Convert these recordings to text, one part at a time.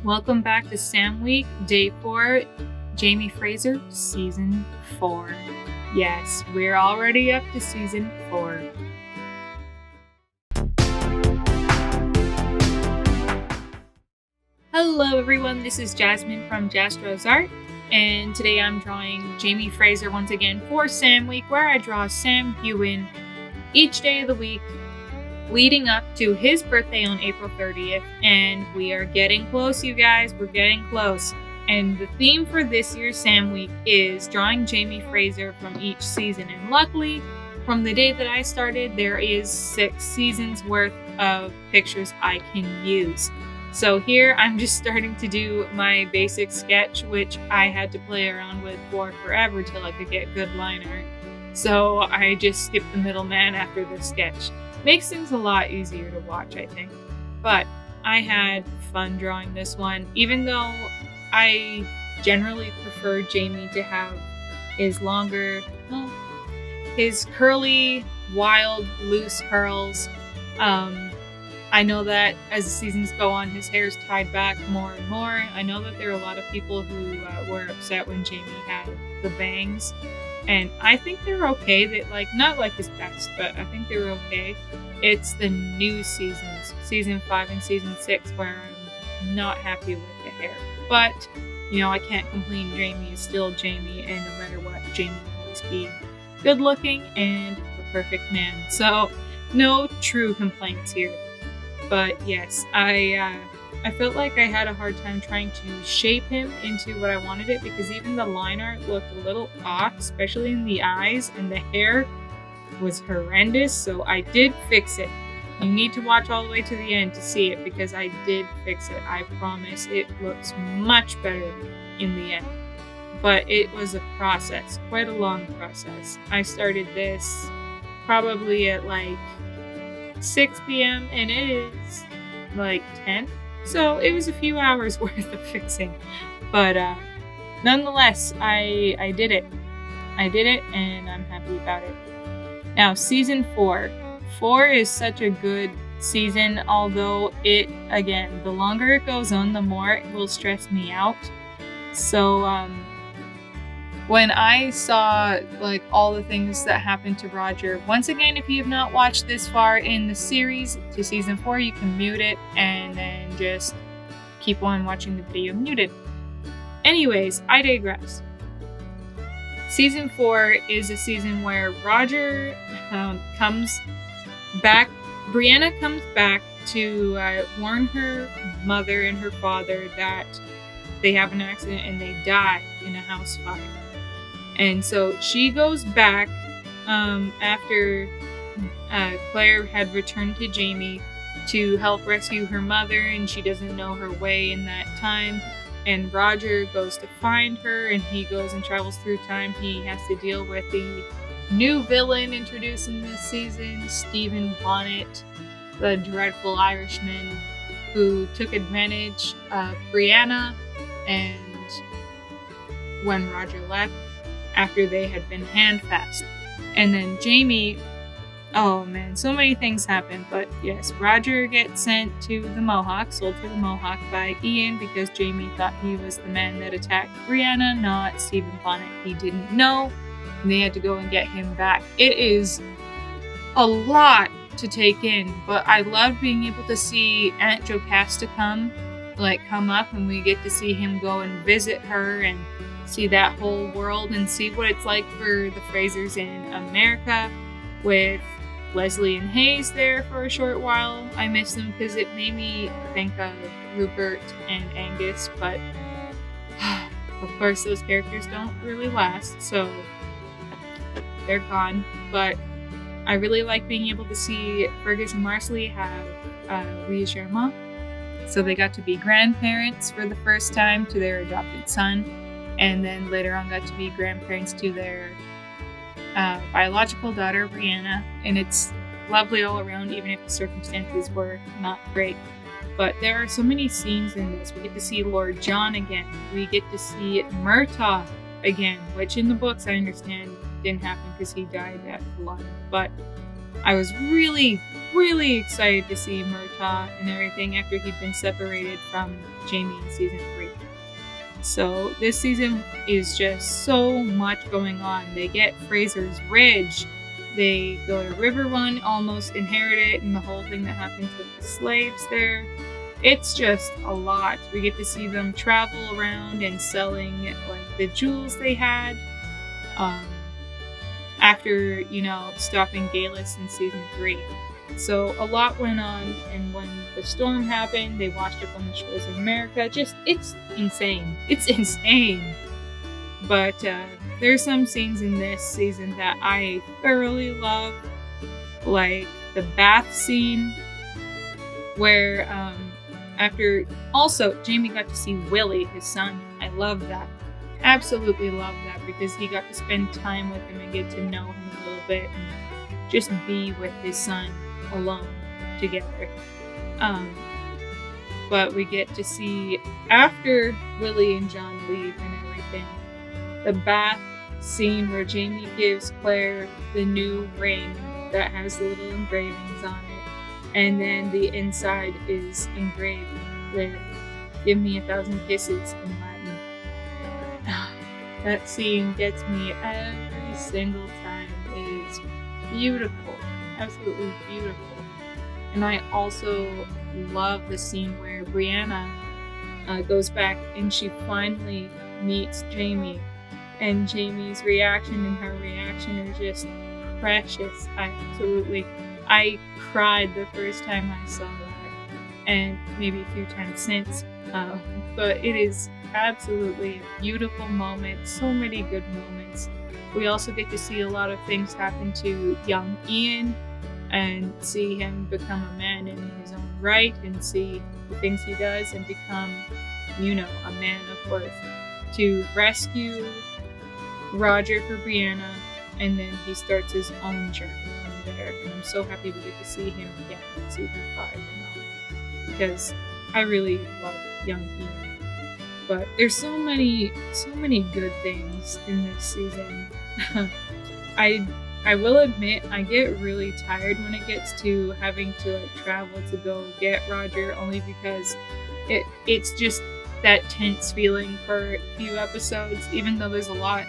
Welcome back to Sam Week, Day 4, Jamie Fraser, Season 4. Yes, we're already up to Season 4. Hello everyone, this is Jasmine from Jastro's Art, and today I'm drawing Jamie Fraser once again for Sam Week, where I draw Sam Heughan each day of the week, leading up to his birthday on April 30th, and we are getting close, you guys. We're getting close. And the theme for this year's Sam Week is drawing Jamie Fraser from each season. And luckily, from the day that I started, there is 6 seasons worth of pictures I can use. So here I'm just starting to do my basic sketch, which I had to play around with for forever till I could get good line art. So I just skipped the middleman after the sketch. Makes things a lot easier to watch, I think. But I had fun drawing this one, even though I generally prefer Jamie to have his longer, his curly, wild, loose curls. I know that as the seasons go on, his hair's tied back more and more. I know that there are a lot of people who were upset when Jamie had the bangs. And I think they're okay. That not like his best, but I think they were okay. It's the new seasons, season 5 and season 6, where I'm not happy with the hair. But I can't complain. Jamie is still Jamie, and no matter what, Jamie will always be good looking and a perfect man. So no true complaints here. But yes, I felt like I had a hard time trying to shape him into what I wanted it, because even the line art looked a little off, especially in the eyes, and the hair was horrendous, so I did fix it. You need to watch all the way to the end to see it, because I did fix it. I promise it looks much better in the end. But it was a process, quite a long process. I started this probably at 6 p.m. and it is 10. So it was a few hours worth of fixing, but nonetheless, I did it. I did it, and I'm happy about it. Now, season 4. 4 is such a good season, although the longer it goes on, the more it will stress me out. So when I saw all the things that happened to Roger, once again, if you have not watched this far in the series to season 4, you can mute it and then just keep on watching the video muted. Anyways, I digress. Season 4 is a season where Roger comes back. Brianna comes back to warn her mother and her father that they have an accident and they die in a house fire. And so she goes back after Claire had returned to Jamie to help rescue her mother, and she doesn't know her way in that time. And Roger goes to find her, and he goes and travels through time. He has to deal with the new villain introduced in this season, Stephen Bonnet, the dreadful Irishman who took advantage of Brianna and when Roger left, after they had been handfast. And then Jamie, oh man, so many things happen. But yes, Roger gets sent to the Mohawk, sold to the Mohawk by Ian, because Jamie thought he was the man that attacked Brianna, not Stephen Bonnet. He didn't know, and they had to go and get him back. It is a lot to take in, but I love being able to see Aunt Jocasta come up, and we get to see him go and visit her and see that whole world and see what it's like for the Frasers in America, with Leslie and Hayes there for a short while. I miss them because it made me think of Rupert and Angus, but of course those characters don't really last, so they're gone. But I really like being able to see Fergus and Marsley have Louis Germain, so they got to be grandparents for the first time to their adopted son, and then later on got to be grandparents to their biological daughter, Brianna. And it's lovely all around, even if the circumstances were not great. But there are so many scenes in this. We get to see Lord John again. We get to see Murtaugh again, which in the books I understand didn't happen because he died at flood. But I was really, really excited to see Murtaugh and everything after he'd been separated from Jamie in season 3. So this season is just so much going on. They get Fraser's Ridge. They go to River Run, almost inherit it, and the whole thing that happens with the slaves there. It's just a lot. We get to see them travel around and selling like the jewels they had. After, stopping Galus in season 3. So a lot went on, and when the storm happened, they washed up on the shores of America. It's insane. It's insane. But there's some scenes in this season that I thoroughly love, like the bath scene, where also Jamie got to see Willie, his son. I love that. Absolutely love that, because he got to spend time with him and get to know him a little bit and just be with his son alone together. But we get to see, after Willie and John leave and everything, the bath scene where Jamie gives Claire the new ring that has the little engravings on it, and then the inside is engraved with "Give me 1,000 kisses" in Latin. That scene gets me every single time. It is beautiful, absolutely beautiful. And I also love the scene where Brianna goes back and she finally meets Jamie, and Jamie's reaction and her reaction are just precious. I cried the first time I saw that, and maybe a few times since. But it is absolutely a beautiful moment. So many good moments. We also get to see a lot of things happen to young Ian and see him become a man in his own right, and see the things he does and become, a man of worth to rescue Roger for Brianna, and then he starts his own journey from there. And I'm so happy we get to see him again in season 5 and all, because I really love young Ian. But there's so many good things in this season. I will admit, I get really tired when it gets to having to travel to go get Roger, only because it's just that tense feeling for a few episodes. Even though there's a lot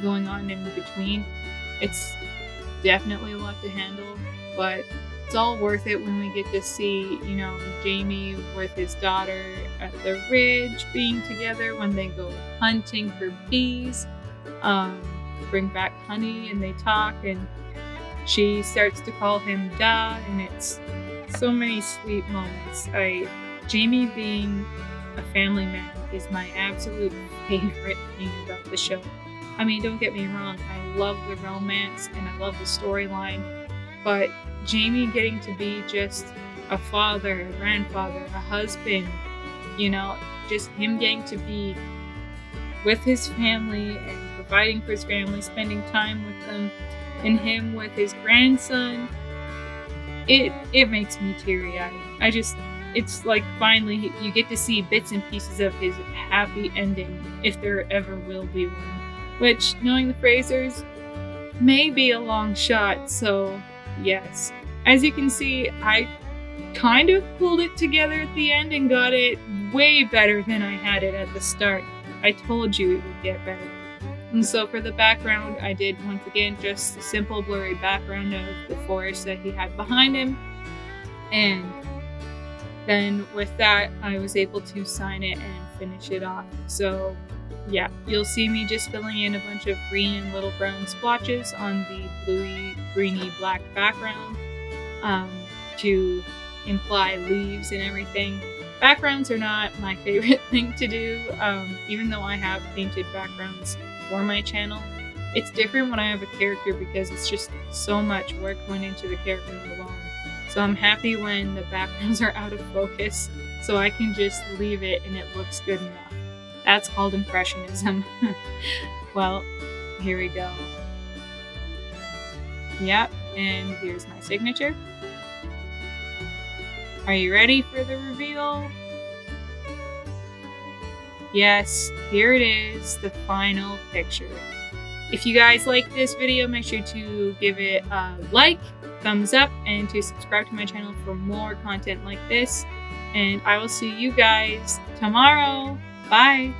going on in between, it's definitely a lot to handle, but it's all worth it when we get to see, Jamie with his daughter at the ridge being together when they go hunting for bees, bring back honey, and they talk, and she starts to call him Dad, and it's so many sweet moments. Jamie being a family man is my absolute favorite thing about the show. I mean, don't get me wrong, I love the romance and I love the storyline, but Jamie getting to be just a father, a grandfather, a husband, just him getting to be with his family and providing for his family, spending time with them, and him with his grandson, it makes me teary-eyed. It's like finally you get to see bits and pieces of his happy ending, if there ever will be one. Which, knowing the Frasers, may be a long shot, so yes. As you can see, I kind of pulled it together at the end and got it way better than I had it at the start. I told you it would get better. And so for the background, I did once again just a simple blurry background of the forest that he had behind him. And then with that, I was able to sign it and finish it off. So yeah, you'll see me just filling in a bunch of green and little brown splotches on the bluey, greeny, black background to imply leaves and everything. Backgrounds are not my favorite thing to do, even though I have painted backgrounds for my channel. It's different when I have a character because it's just so much work went into the character alone. So I'm happy when the backgrounds are out of focus, so I can just leave it and it looks good enough. That's called impressionism. Well, here we go. Yep, and here's my signature. Are you ready for the reveal? Yes, here it is, the final picture. If you guys like this video, make sure to give it a like, thumbs up and to subscribe to my channel for more content like this. And I will see you guys tomorrow. Bye!